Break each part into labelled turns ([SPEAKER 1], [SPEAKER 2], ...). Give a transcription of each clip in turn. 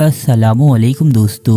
[SPEAKER 1] السلام علیکم دوستو۔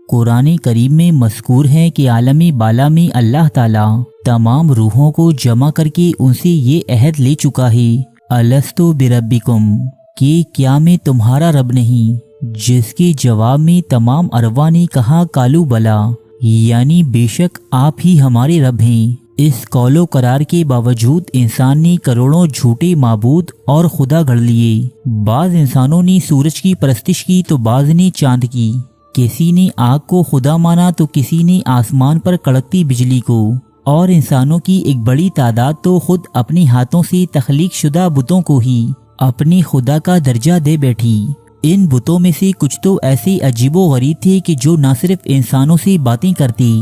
[SPEAKER 1] قرآن کریم میں مذکور ہے کہ عالمی بالا میں اللہ تعالیٰ تمام روحوں کو جمع کر کے ان سے یہ عہد لے چکا ہے، الستو بربکم، کہ کیا میں تمہارا رب نہیں؟ جس کے جواب میں تمام ارواح نے کہا کالو بلا، یعنی بے شک آپ ہی ہمارے رب ہیں۔ اس قول و قرار کے باوجود انسان نے کروڑوں جھوٹے معبود اور خدا گھڑ لیے۔ بعض انسانوں نے سورج کی پرستش کی تو بعض نے چاند کی، کسی نے آگ کو خدا مانا تو کسی نے آسمان پر کڑکتی بجلی کو، اور انسانوں کی ایک بڑی تعداد تو خود اپنے ہاتھوں سے تخلیق شدہ بتوں کو ہی اپنے خدا کا درجہ دے بیٹھی۔ ان بتوں میں سے کچھ تو ایسے عجیب و غریب تھے کہ جو نہ صرف انسانوں سے باتیں کرتی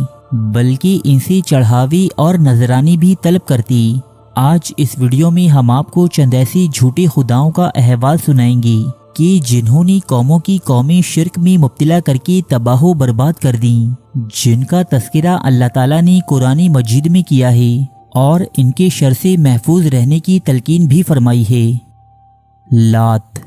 [SPEAKER 1] بلکہ ان سے چڑھاوے اور نذرانے بھی طلب کرتی۔ آج اس ویڈیو میں ہم آپ کو چند ایسے جھوٹے خداؤں کا احوال سنائیں گے کہ جنہوں نے قوموں کی قومیں شرک میں مبتلا کر کے تباہ و برباد کر دیں، جن کا تذکرہ اللہ تعالیٰ نے قرآن مجید میں کیا ہے اور ان کے شر سے محفوظ رہنے کی تلقین بھی فرمائی ہے۔ لات۔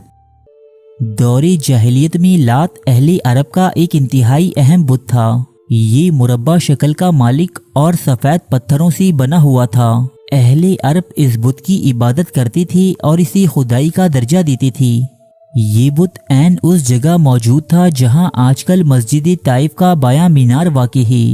[SPEAKER 1] دور جاہلیت میں لات اہل عرب کا ایک انتہائی اہم بت تھا۔ یہ مربع شکل کا مالک اور سفید پتھروں سے بنا ہوا تھا۔ اہل عرب اس بت کی عبادت کرتے تھے اور اسے خدائی کا درجہ دیتے تھے۔ یہ بت عین اس جگہ موجود تھا جہاں آج کل مسجد طائف کا بایاں مینار واقع ہے۔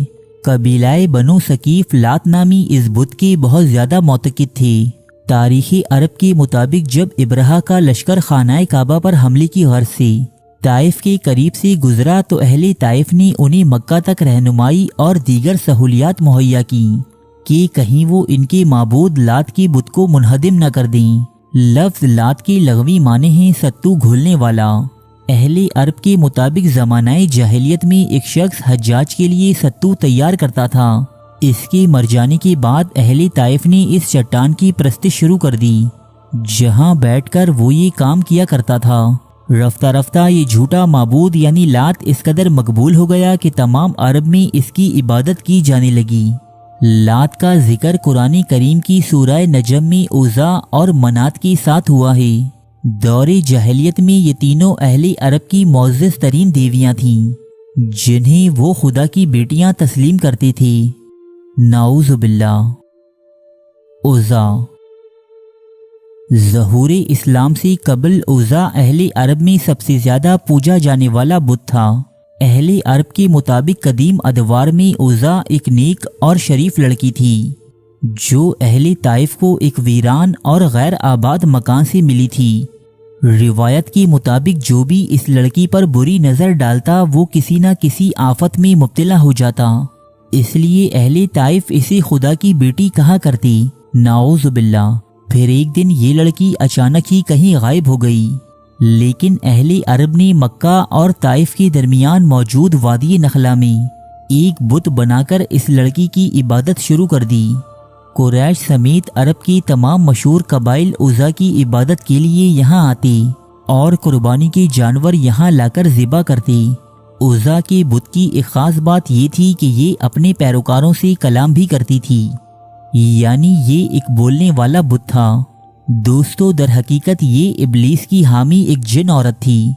[SPEAKER 1] قبیلہ بنو ثقیف لات نامی اس بت کے بہت زیادہ معتقد تھے۔ تاریخ عرب کے مطابق جب ابرہہ کا لشکر خانہ کعبہ پر حملے کی غرض سے طائف کے قریب سے گزرا تو اہل طائف نے انہیں مکہ تک رہنمائی اور دیگر سہولیات مہیا کیں کہ کہیں وہ ان کے معبود لات کے بت کو منہدم نہ کر دیں۔ لفظ لات کے لغوی معنی ہیں ستو گھولنے والا۔ اہل عرب کے مطابق زمانہ جاہلیت میں ایک شخص حجاج کے لیے ستو تیار کرتا تھا۔ اس کے مر جانے کے بعد اہل طائف نے اس چٹان کی پرستش شروع کر دی جہاں بیٹھ کر وہ یہ کام کیا کرتا تھا۔ رفتہ رفتہ یہ جھوٹا معبود یعنی لات اس قدر مقبول ہو گیا کہ تمام عرب میں اس کی عبادت کی جانے لگی۔ لات کا ذکر قرآن کریم کی سورہ نجم میں عزا اور منات کے ساتھ ہوا ہے۔ دور جاہلیت میں یہ تینوں اہل عرب کی معزز ترین دیویاں تھیں جنہیں وہ خدا کی بیٹیاں تسلیم کرتے تھے۔ نعوذ باللہ۔ عزا۔ ظہور اسلام سے قبل عزا اہل عرب میں سب سے زیادہ پوجا جانے والا بت تھا۔ اہل عرب کے مطابق قدیم ادوار میں عزا ایک نیک اور شریف لڑکی تھی جو اہل طائف کو ایک ویران اور غیر آباد مکان سے ملی تھی۔ روایت کے مطابق جو بھی اس لڑکی پر بری نظر ڈالتا وہ کسی نہ کسی آفت میں مبتلا ہو جاتا، اس لیے اہل طائف اسے خدا کی بیٹی کہا کرتی۔ نعوذ باللہ۔ پھر ایک دن یہ لڑکی اچانک ہی کہیں غائب ہو گئی، لیکن اہل عرب نے مکہ اور طائف کے درمیان موجود وادی نخلا میں ایک بت بنا کر اس لڑکی کی عبادت شروع کر دی۔ قریش سمیت عرب کے تمام مشہور قبائل عزا کی عبادت کے لیے یہاں آتے اور قربانی کے جانور یہاں لا کر ذبح کرتے۔ عزا کے بت کی ایک خاص بات یہ تھی کہ یہ اپنے پیروکاروں سے کلام بھی کرتی تھی، یعنی یہ ایک بولنے والا بت تھا۔ دوستو، در حقیقت یہ ابلیس کی حامی ایک جن عورت تھی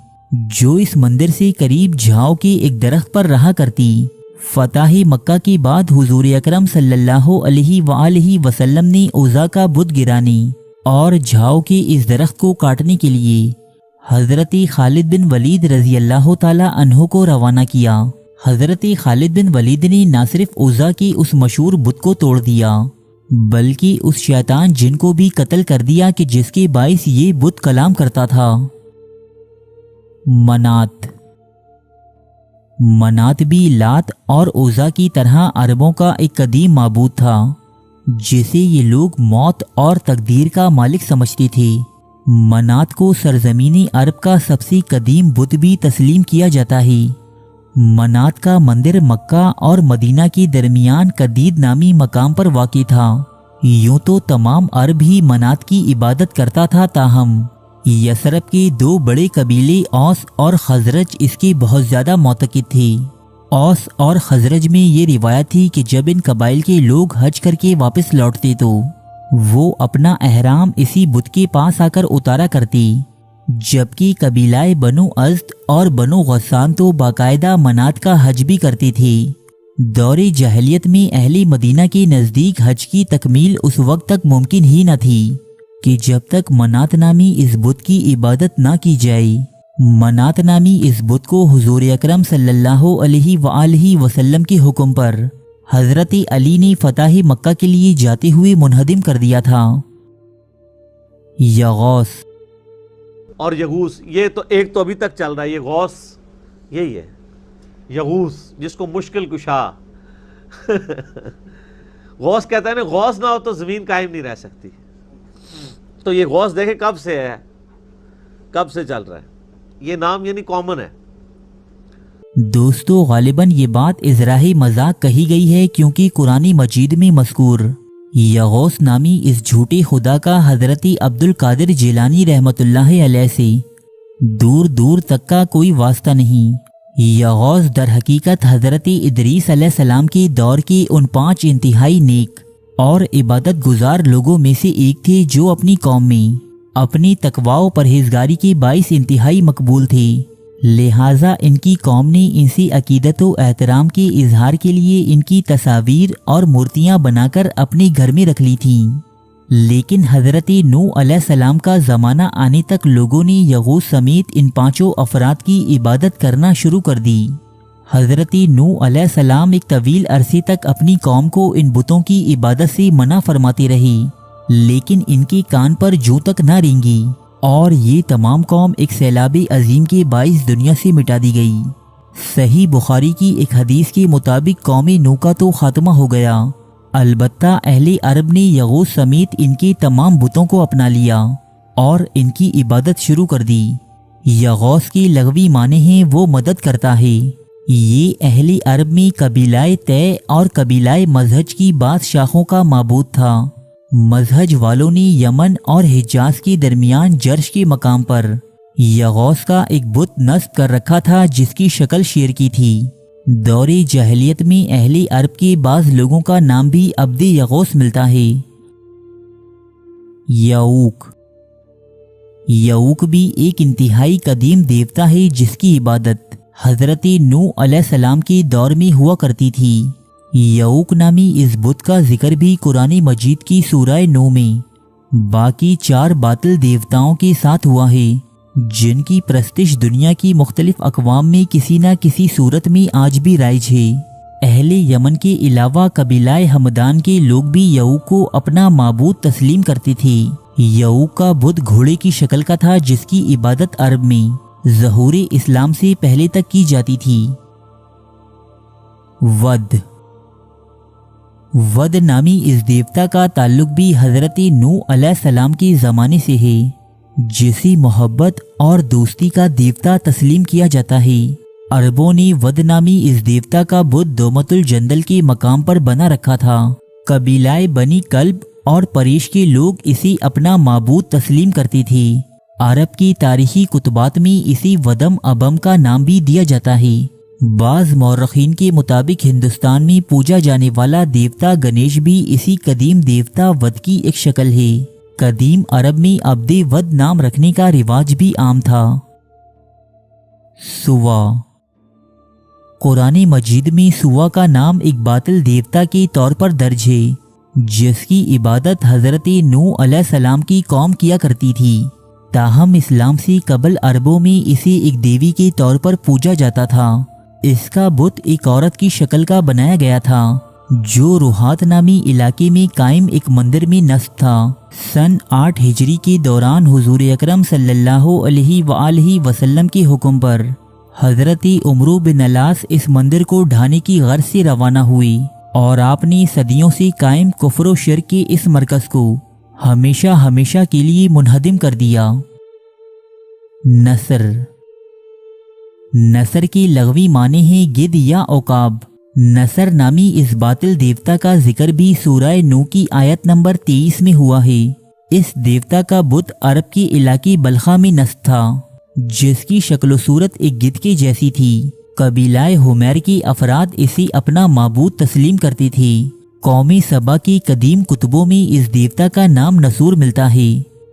[SPEAKER 1] جو اس مندر سے قریب جھاؤ کے ایک درخت پر رہا کرتی۔ فتح مکہ کے بعد حضور اکرم صلی اللہ علیہ وآلہ وسلم نے عزا کا بت گرانے اور جھاؤ کے اس درخت کو کاٹنے کے لیے حضرت خالد بن ولید رضی اللہ تعالی عنہ کو روانہ کیا۔ حضرت خالد بن ولید نے نہ صرف عزا کے اس مشہور بت کو توڑ دیا بلکہ اس شیطان جن کو بھی قتل کر دیا کہ جس کے باعث یہ بت کلام کرتا تھا۔ منات۔ منات بھی لات اور عزا کی طرح عربوں کا ایک قدیم معبود تھا جسے یہ لوگ موت اور تقدیر کا مالک سمجھتے تھے۔ منات کو سرزمین عرب کا سب سے قدیم بت بھی تسلیم کیا جاتا ہے۔ منات کا مندر مکہ اور مدینہ کے درمیان قدید نامی مقام پر واقع تھا۔ یوں تو تمام عرب ہی منات کی عبادت کرتا تھا، تاہم یثرب کے دو بڑے قبیلے اوس اور خزرج اس کے بہت زیادہ معتقد تھے۔ اوس اور خزرج میں یہ روایت تھی کہ جب ان قبائل کے لوگ حج کر کے واپس لوٹتے تو وہ اپنا احرام اسی بت کے پاس آ کر اتارا کرتی۔ جبکہ قبیلہ بنو ازد اور بنو غسان تو باقاعدہ منات کا حج بھی کرتے تھے۔ دور جاہلیت میں اہل مدینہ کے نزدیک حج کی تکمیل اس وقت تک ممکن ہی نہ تھی کہ جب تک منات نامی اس بت کی عبادت نہ کی جائے۔ منات نامی اس بت کو حضور اکرم صلی اللہ علیہ وآلہ وسلم کے حکم پر حضرت علی نے فتح مکہ کے لیے جاتے ہوئے منہدم کر دیا تھا۔ یغوث
[SPEAKER 2] اور یغوث، یہ تو ایک تو ابھی تک چل رہا ہے، یہ غوث یہی ہے، یغوث جس کو مشکل کشا غوث کہتا ہے نا، غوث نہ ہو تو زمین قائم نہیں رہ سکتی۔ تو یہ غوث دیکھیں کب سے ہے، کب سے چل رہا ہے، یہ نام یعنی کامن ہے۔
[SPEAKER 1] دوستو غالباً یہ بات ازراہ مذاق کہی گئی ہے، کیونکہ قرآن مجید میں مذکور یغوث نامی اس جھوٹے خدا کا حضرت عبد القادر جیلانی رحمۃ اللہ علیہ سے دور دور تک کا کوئی واسطہ نہیں۔ یغوث در حقیقت حضرت ادریس علیہ السلام کے دور کے ان 5 انتہائی نیک اور عبادت گزار لوگوں میں سے ایک تھے جو اپنی قوم میں اپنی تقوی و پرہیزگاری کے باعث انتہائی مقبول تھے۔ لہٰذا ان کی قوم نے ان سے عقیدت و احترام کے اظہار کے لیے ان کی تصاویر اور مورتیاں بنا کر اپنے گھر میں رکھ لی تھیں۔ لیکن حضرت نوح علیہ السلام کا زمانہ آنے تک لوگوں نے یغوث سمیت ان 5 افراد کی عبادت کرنا شروع کر دی۔ حضرت نوح علیہ السلام ایک طویل عرصے تک اپنی قوم کو ان بتوں کی عبادت سے منع فرماتے رہے، لیکن ان کے کان پر جوں تک نہ رینگی اور یہ تمام قوم ایک سیلاب عظیم کے باعث دنیا سے مٹا دی گئی۔ صحیح بخاری کی ایک حدیث کے مطابق قوم نوح کا تو خاتمہ ہو گیا، البتہ اہل عرب نے یغوث سمیت ان کے تمام بتوں کو اپنا لیا اور ان کی عبادت شروع کر دی۔ یغوث کی لغوی معنی ہیں وہ مدد کرتا ہے۔ یہ اہل عرب میں قبیلہ طے اور قبیلہ مزہج کی بعض شاخوں کا معبود تھا۔ مزہج والوں نے یمن اور حجاز کے درمیان جرش کے مقام پر یغوث کا ایک بت نصب کر رکھا تھا جس کی شکل شیر کی تھی۔ دور جاہلیت میں اہل عرب کے بعض لوگوں کا نام بھی عبد یغوث ملتا ہے۔ یعوق، یعوق بھی ایک انتہائی قدیم دیوتا ہے جس کی عبادت حضرت نوح علیہ السلام کے دور میں ہوا کرتی تھی۔ یعوق نامی اس بت کا ذکر بھی قرآن مجید کی سورہ نوح میں باقی 4 باطل دیوتاؤں کے ساتھ ہوا ہے جن کی پرستش دنیا کی مختلف اقوام میں کسی نہ کسی صورت میں آج بھی رائج ہے۔ اہل یمن کے علاوہ قبیلہ ہمدان کے لوگ بھی یعوق کو اپنا معبود تسلیم کرتے تھے۔ یعوق کا بت گھوڑے کی شکل کا تھا جس کی عبادت عرب میں ظہور اسلام سے پہلے تک کی جاتی تھی۔ ود، ود نامی اس دیوتا کا تعلق بھی حضرت نوح علیہ السلام کے زمانے سے ہے، جسے محبت اور دوستی کا دیوتا تسلیم کیا جاتا ہے۔ عربوں نے ود نامی اس دیوتا کا بت دومت الجندل کے مقام پر بنا رکھا تھا۔ قبیلہ بنی کلب اور پریش کے لوگ اسے اپنا معبود تسلیم کرتے تھے۔ عرب کی تاریخی کتبات میں اسی ودم ابم کا نام بھی دیا جاتا ہے۔ بعض مورخین کے مطابق ہندوستان میں پوجا جانے والا دیوتا گنیش بھی اسی قدیم دیوتا ود کی ایک شکل ہے۔ قدیم عرب میں عبد ود نام رکھنے کا رواج بھی عام تھا۔ سوا، قرآن مجید میں سوا کا نام ایک باطل دیوتا کے طور پر درج ہے جس کی عبادت حضرت نوح علیہ السلام کی قوم کیا کرتی تھی، تاہم اسلام سے قبل عربوں میں اسے ایک دیوی کے طور پر پوجا جاتا تھا۔ اس کا بت ایک عورت کی شکل کا بنایا گیا تھا جو روحات نامی علاقے میں قائم ایک مندر میں نصب تھا۔ سن 8 ہجری کے دوران حضور اکرم صلی اللہ علیہ وآلہ وسلم کے حکم پر حضرت عمرو بن العاص اس مندر کو ڈھانے کی غرض سے روانہ ہوئی اور آپ نے صدیوں سے قائم کفر و شرک کے اس مرکز کو ہمیشہ ہمیشہ کے لیے منہدم کر دیا۔ نصر، نصر کی لغوی معنی ہے گدھ یا عقاب۔ نصر نامی اس باطل دیوتا کا ذکر بھی سورہ نوح کی آیت نمبر 23 میں ہوا ہے۔ اس دیوتا کا بت عرب کے علاقے بلخا میں نصب تھا جس کی شکل و صورت ایک گدھ کے جیسی تھی۔ قبیلہ حمیر کے افراد اسے اپنا معبود تسلیم کرتے تھے۔ قوم سبا کی قدیم کتبوں میں اس دیوتا کا نام نسور ملتا ہے۔